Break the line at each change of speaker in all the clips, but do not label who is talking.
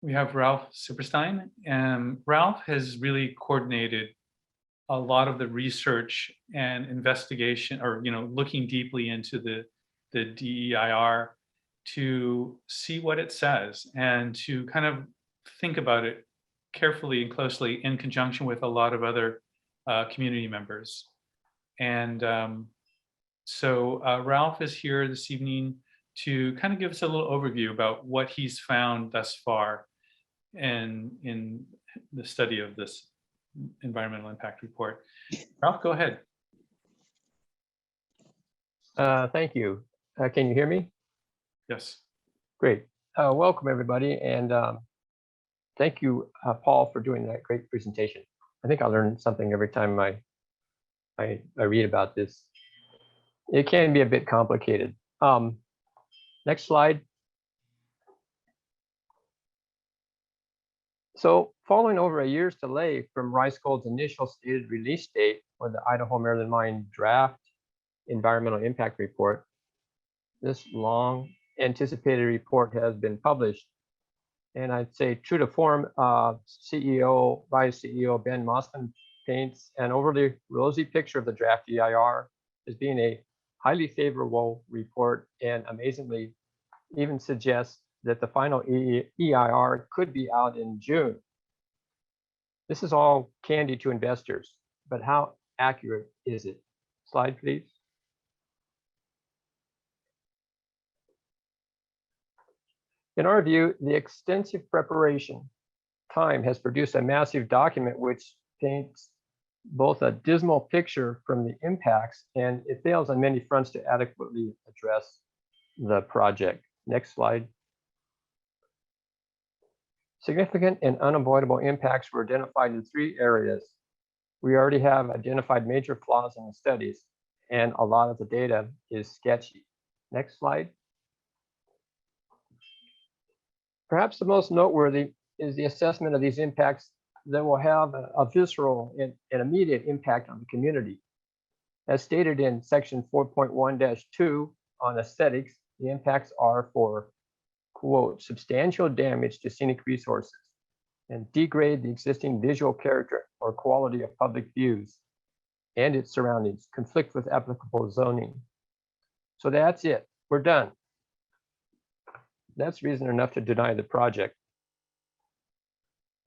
we have Ralph Silberstein, and Ralph has really coordinated a lot of the research and investigation, or looking deeply into the DEIR to see what it says and to kind of think about it carefully and closely in conjunction with a lot of other community members. And so Ralph is here this evening to kind of give us a little overview about what he's found thus far in the study of this environmental impact report. Ralph, go ahead.
Thank you. Can you hear me?
Yes.
Great. Welcome, everybody. And thank you, Paul, for doing that great presentation. I think I learn something every time I read about this. It can be a bit complicated. Next slide. So following over a year's delay from Rice Gold's initial stated release date for the Idaho-Maryland Mine draft environmental impact report, this long anticipated report has been published. And I'd say true to form, Vice CEO Ben Mossman paints an overly rosy picture of the draft DEIR as being a highly favorable report, and amazingly even suggests that the final EIR could be out in June. This is all candy to investors, but how accurate is it? Slide, please. In our view, the extensive preparation time has produced a massive document which paints both a dismal picture from the impacts, and it fails on many fronts to adequately address the project. Next slide. Significant and unavoidable impacts were identified in 3 areas. We already have identified major flaws in the studies, and a lot of the data is sketchy. Next slide. Perhaps the most noteworthy is the assessment of these impacts that will have a visceral and immediate impact on the community. As stated in section 4.1-2 on aesthetics, the impacts are for, quote, substantial damage to scenic resources and degrade the existing visual character or quality of public views and its surroundings, conflict with applicable zoning. So that's it, we're done. That's reason enough to deny the project.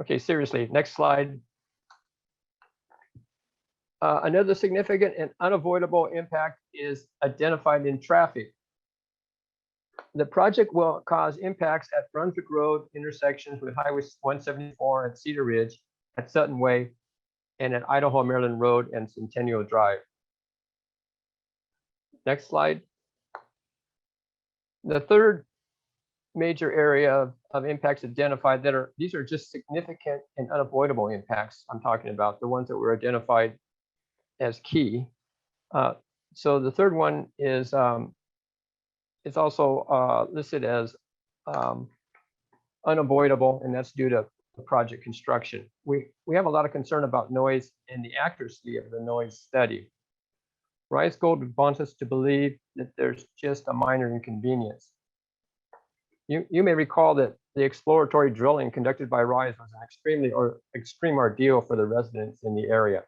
Okay, seriously, next slide. Another significant and unavoidable impact is identified in traffic. The project will cause impacts at Brunswick Road intersections with Highway 174 at Cedar Ridge, at Sutton Way, and at Idaho-Maryland Road and Centennial Drive. Next slide. The third major area of impacts identified these are just significant and unavoidable impacts I'm talking about, the ones that were identified as key. So the third one is it's also listed as unavoidable, and that's due to the project construction. We have a lot of concern about noise and the accuracy of the noise study. Rice Gold wants us to believe that there's just a minor inconvenience. You may recall that the exploratory drilling conducted by Rice was an extreme ordeal for the residents in the area.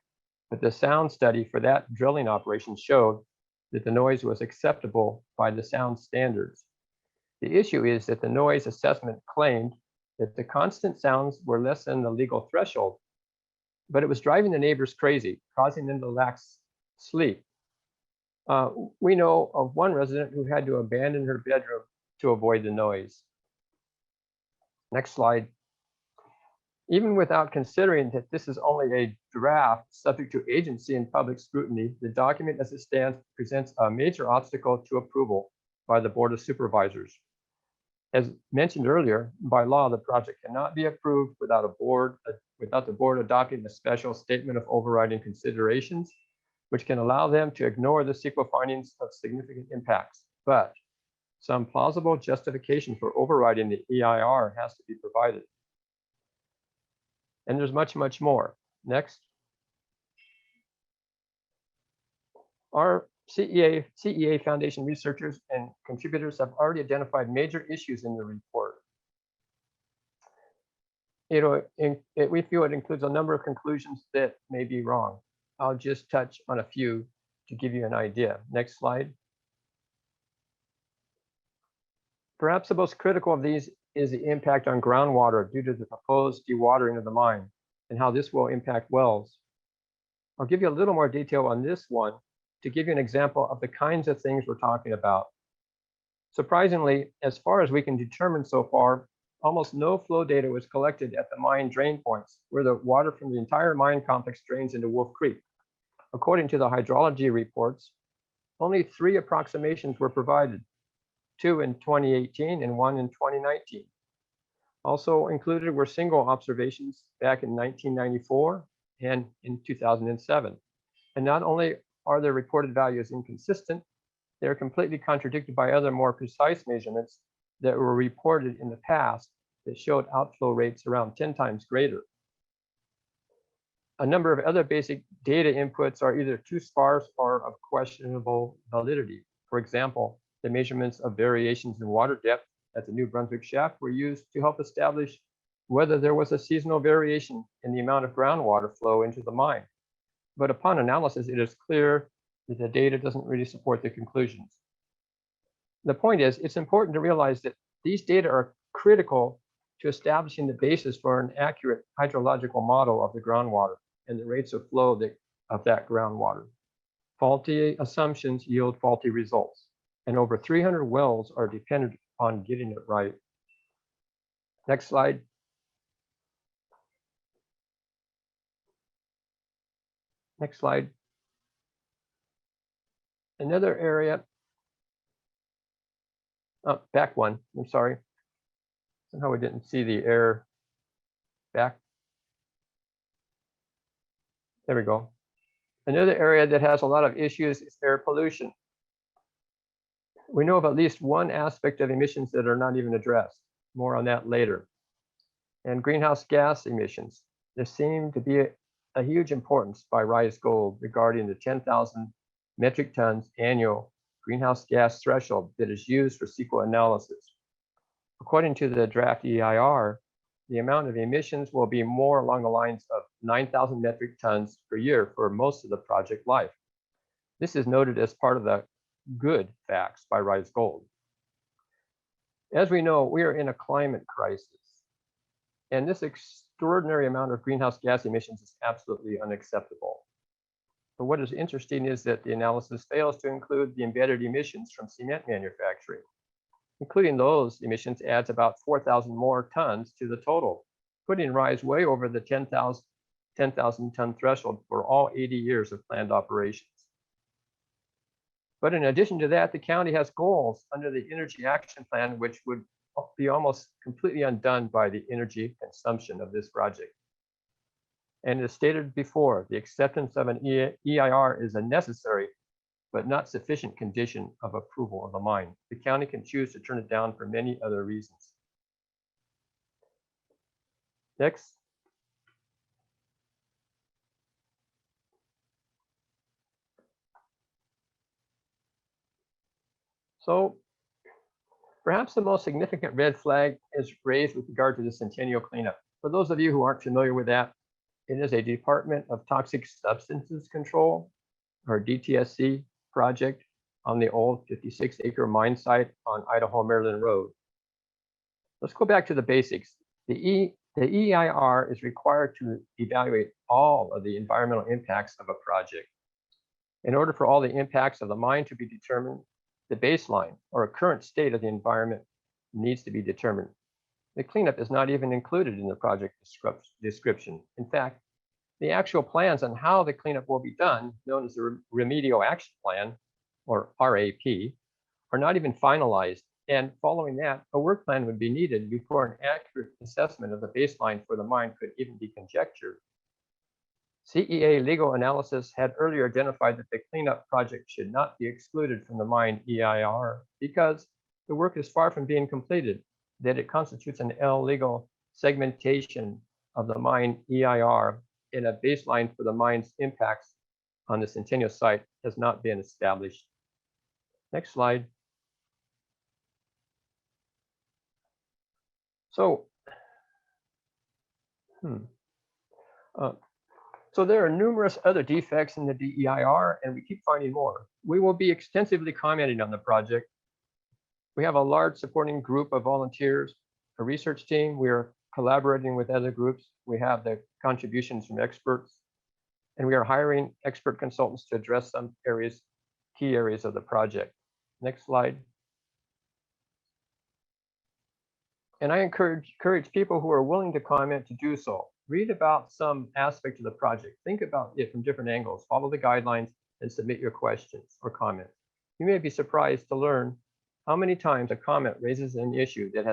But the sound study for that drilling operation showed that the noise was acceptable by the sound standards. The issue is that the noise assessment claimed that the constant sounds were less than the legal threshold, but it was driving the neighbors crazy, causing them to lack sleep. We know of one resident who had to abandon her bedroom to avoid the noise. Next slide. Even without considering that this is only a draft subject to agency and public scrutiny, the document as it stands presents a major obstacle to approval by the Board of Supervisors. As mentioned earlier, by law, the project cannot be approved without the board adopting a special statement of overriding considerations, which can allow them to ignore the CEQA findings of significant impacts. But some plausible justification for overriding the EIR has to be provided. And there's much, much more. Next. Our CEA Foundation researchers and contributors have already identified major issues in the report. we feel it includes a number of conclusions that may be wrong. I'll just touch on a few to give you an idea. Next slide. Perhaps the most critical of these is the impact on groundwater due to the proposed dewatering of the mine and how this will impact wells. I'll give you a little more detail on this one to give you an example of the kinds of things we're talking about. Surprisingly, as far as we can determine so far, almost no flow data was collected at the mine drain points, where the water from the entire mine complex drains into Wolf Creek. According to the hydrology reports, only 3 approximations were provided, 2 in 2018 and 1 in 2019. Also included were single observations back in 1994 and in 2007. And not only are their reported values inconsistent, they're completely contradicted by other more precise measurements that were reported in the past that showed outflow rates around 10 times greater. A number of other basic data inputs are either too sparse or of questionable validity. For example, the measurements of variations in water depth at the New Brunswick shaft were used to help establish whether there was a seasonal variation in the amount of groundwater flow into the mine. But upon analysis, it is clear that the data doesn't really support the conclusions. The point is, it's important to realize that these data are critical to establishing the basis for an accurate hydrological model of the groundwater and the rates of flow of that groundwater. Faulty assumptions yield faulty results, and over 300 wells are dependent on getting it right. Next slide. Next slide. Another area, back one, I'm sorry. Somehow we didn't see the error back. There we go. Another area that has a lot of issues is air pollution. We know of at least one aspect of emissions that are not even addressed. More on that later. And greenhouse gas emissions. There seemed to be a huge importance by Rise Gold regarding the 10,000 metric tons annual greenhouse gas threshold that is used for CEQA analysis. According to the draft DEIR, the amount of emissions will be more along the lines of 9,000 metric tons per year for most of the project life. This is noted as part of the good facts by Rise Gold. As we know, we are in a climate crisis, and this extraordinary amount of greenhouse gas emissions is absolutely unacceptable. But what is interesting is that the analysis fails to include the embedded emissions from cement manufacturing. Including those emissions adds about 4,000 more tons to the total, putting Rise way over the 10,000 ton threshold for all 80 years of planned operations. But in addition to that, the county has goals under the Energy Action Plan, which would be almost completely undone by the energy consumption of this project. And as stated before, the acceptance of an EIR is a necessary but not sufficient condition of approval of the mine. The county can choose to turn it down for many other reasons. Next. So perhaps the most significant red flag is raised with regard to the Centennial cleanup. For those of you who aren't familiar with that, it is a Department of Toxic Substances Control, or DTSC, project on the old 56-acre mine site on Idaho-Maryland Road. Let's go back to the basics. The EIR is required to evaluate all of the environmental impacts of a project. In order for all the impacts of the mine to be determined, the baseline or a current state of the environment needs to be determined. The cleanup is not even included in the project description. In fact, the actual plans on how the cleanup will be done, known as the Remedial Action Plan, or RAP, are not even finalized. And following that, a work plan would be needed before an accurate assessment of the baseline for the mine could even be conjectured. CEA legal analysis had earlier identified that the cleanup project should not be excluded from the mine EIR because the work is far from being completed, that it constitutes an illegal segmentation of the mine EIR, and a baseline for the mine's impacts on the Centennial site has not been established. Next slide. So So there are numerous other defects in the DEIR, and we keep finding more. We will be extensively commenting on the project. We have a large supporting group of volunteers, a research team. We are collaborating with other groups. We have the contributions from experts, and we are hiring expert consultants to address some areas, key areas of the project. Next slide. And I encourage people who are willing to comment to do so. Read about some aspect of the project. Think about it from different angles. Follow the guidelines and submit your questions or comments. You may be surprised to learn how many times a comment raises an issue that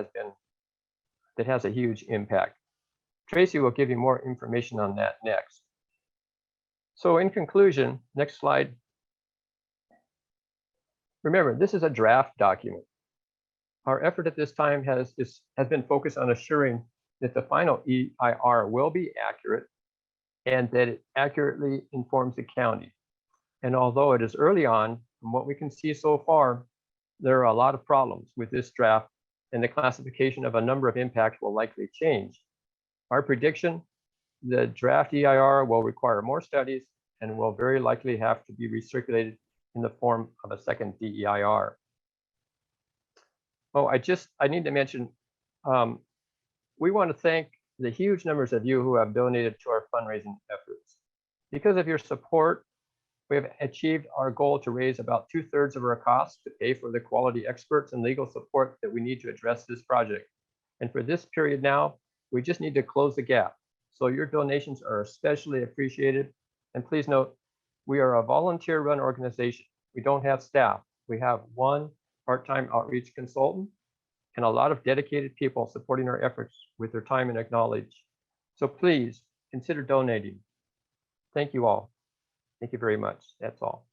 has a huge impact. Tracy will give you more information on that next. So in conclusion, next slide. Remember, this is a draft document. Our effort at this time has been focused on assuring that the final EIR will be accurate and that it accurately informs the county. And although it is early on, from what we can see so far, there are a lot of problems with this draft, and the classification of a number of impacts will likely change. Our prediction, the draft EIR will require more studies and will very likely have to be recirculated in the form of a second DEIR. Oh, I need to mention, we want to thank the huge numbers of you who have donated to our fundraising efforts. Because of your support, we have achieved our goal to raise about 2/3 of our costs to pay for the quality experts and legal support that we need to address this project. And for this period now, we just need to close the gap. So your donations are especially appreciated. And please note, we are a volunteer-run organization. We don't have staff. We have one part-time outreach consultant and a lot of dedicated people supporting our efforts with their time and knowledge. So please consider donating. Thank you all. Thank you very much. That's all.